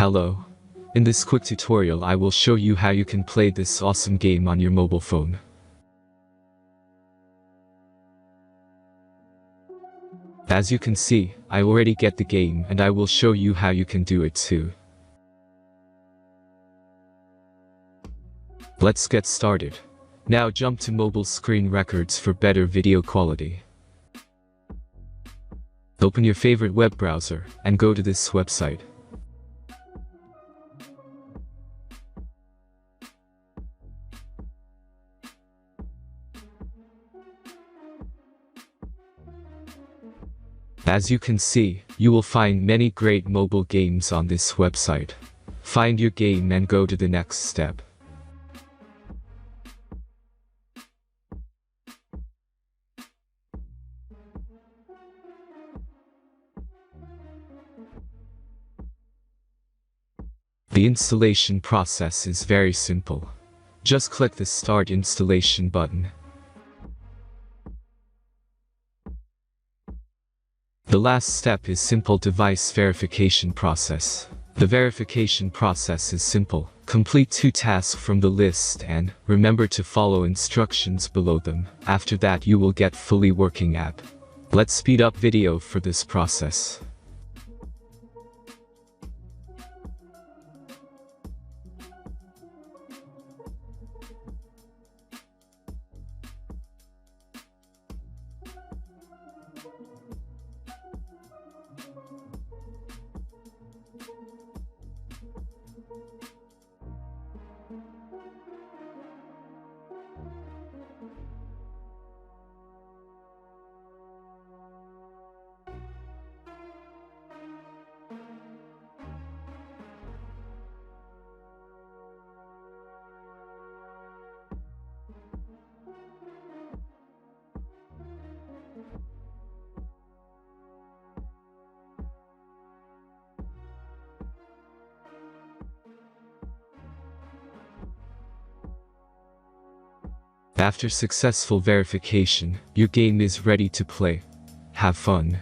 Hello. In this quick tutorial I will show you how you can play this awesome game on your mobile phone. As you can see, I already get the game and I will show you how you can do it too. Let's get started. Now jump to mobile screen records for better video quality. Open your favorite web browser and go to this website. As you can see, you will find many great mobile games on this website. Find your game and go to the next step. The installation process is very simple. Just click the Start Installation button. The last step is simple device verification process. The verification process is simple. Complete 2 tasks from the list and remember to follow instructions below them. After that you will get fully working app. Let's speed up video for this process. After successful verification, your game is ready to play. Have fun!